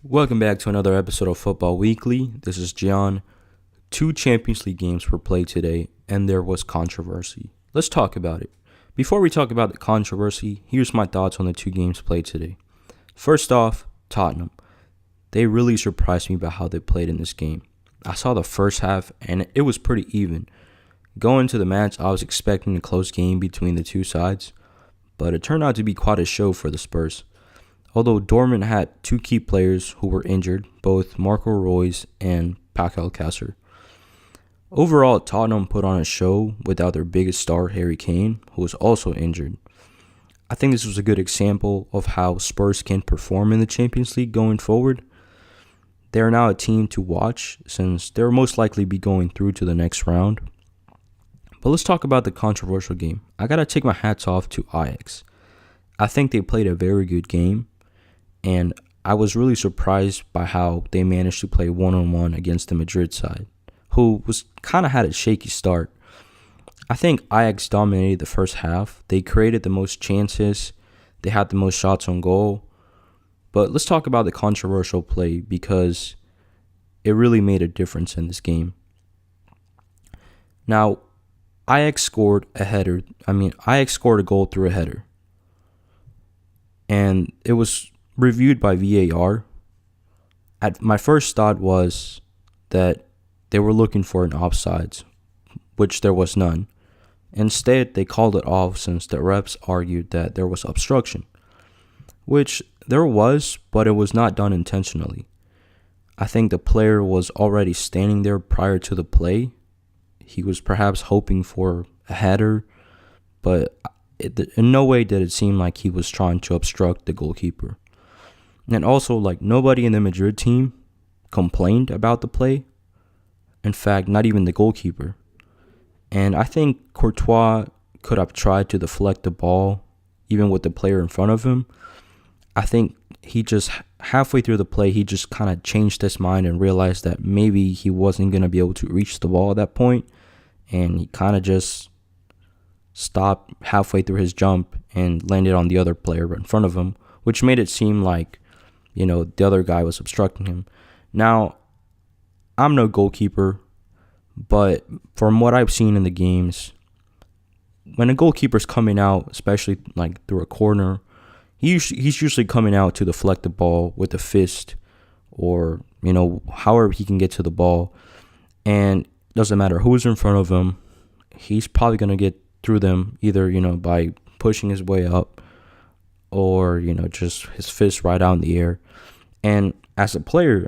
Welcome back to another episode of Football Weekly. This is Gian. Two Champions League games were played today, and there was controversy. Let's talk about it. Before we talk about the controversy, here's my thoughts on the two games played today. First off, Tottenham. They really surprised me by how they played in this game. I saw the first half, and it was pretty even. Going into the match, I was expecting a close game between the two sides, but it turned out to be quite a show for the Spurs. Although Dortmund had two key players who were injured, both Marco Reus and Paco Alcácer. Overall, Tottenham put on a show without their biggest star, Harry Kane, who was also injured. I think this was a good example of how Spurs can perform in the Champions League going forward. They are now a team to watch since they'll most likely be going through to the next round. But let's talk about the controversial game. I gotta take my hats off to Ajax. I think they played a very good game. And I was really surprised by how they managed to play one-on-one against the Madrid side, who was kind of had a shaky start. I think Ajax dominated the first half. They created the most chances. They had the most shots on goal. But let's talk about the controversial play because it really made a difference in this game. Now, Ajax scored a goal through a header. And it was reviewed by VAR. My first thought was that they were looking for an offsides, which there was none. Instead, they called it off since the refs argued that there was obstruction, which there was, but it was not done intentionally. I think the player was already standing there prior to the play. He was perhaps hoping for a header, but in no way did it seem like he was trying to obstruct the goalkeeper. And also, nobody in the Madrid team complained about the play. In fact, not even the goalkeeper. And I think Courtois could have tried to deflect the ball, even with the player in front of him. I think he just, halfway through the play, he just kind of changed his mind and realized that maybe he wasn't going to be able to reach the ball at that point. And he kind of just stopped halfway through his jump and landed on the other player in front of him, which made it seem like the other guy was obstructing him. Now, I'm no goalkeeper, but from what I've seen in the games, when a goalkeeper's coming out, especially through a corner, he's usually coming out to deflect the ball with a fist or, however he can get to the ball. And it doesn't matter who's in front of him, he's probably going to get through them either, by pushing his way up or, just his fist right out in the air. And as a player,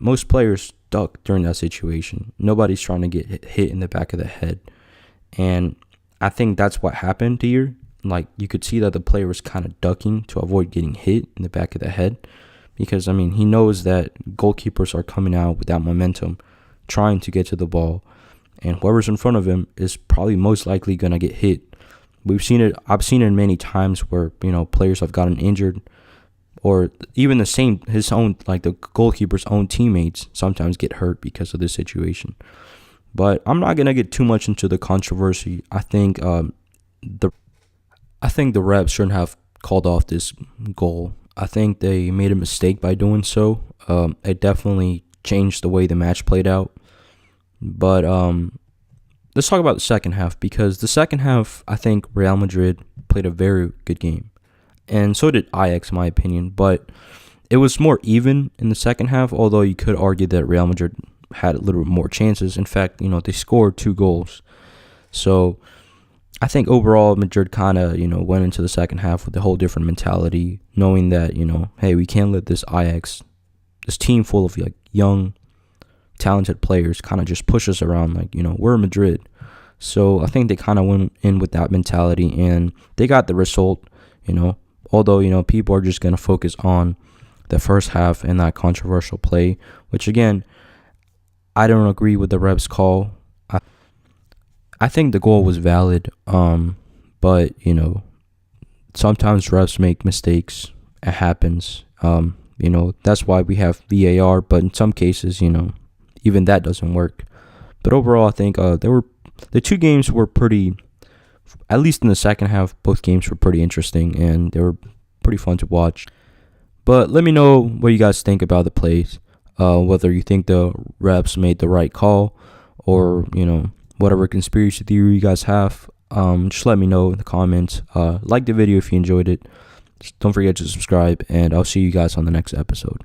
most players duck during that situation. Nobody's trying to get hit in the back of the head. And I think that's what happened here. You could see that the player was kind of ducking to avoid getting hit in the back of the head. Because, he knows that goalkeepers are coming out with that momentum, trying to get to the ball. And whoever's in front of him is probably most likely going to get hit. I've seen it many times where, players have gotten injured, or even the goalkeeper's own teammates sometimes get hurt because of this situation. But I'm not going to get too much into the controversy. I think the refs shouldn't have called off this goal. I think they made a mistake by doing so. It definitely changed the way the match played out. But let's talk about the second half, because the second half, I think Real Madrid played a very good game. And so did Ajax, in my opinion. But it was more even in the second half, although you could argue that Real Madrid had a little bit more chances. In fact, they scored 2 goals. So I think overall Madrid kind of, went into the second half with a whole different mentality, knowing that, hey, we can't let this team full of young, talented players kind of just push us around we're Madrid. So I think they kind of went in with that mentality, and they got the result, although, people are just going to focus on the first half and that controversial play, which again, I don't agree with the refs call. I think the goal was valid, but, sometimes refs make mistakes. It happens. That's why we have VAR, but in some cases, even that doesn't work. But overall, I think the two games were pretty, at least in the second half, both games were pretty interesting, and they were pretty fun to watch. But let me know what you guys think about the plays. Whether you think the refs made the right call, or whatever conspiracy theory you guys have. Just let me know in the comments. Like the video if you enjoyed it. Just don't forget to subscribe, and I'll see you guys on the next episode.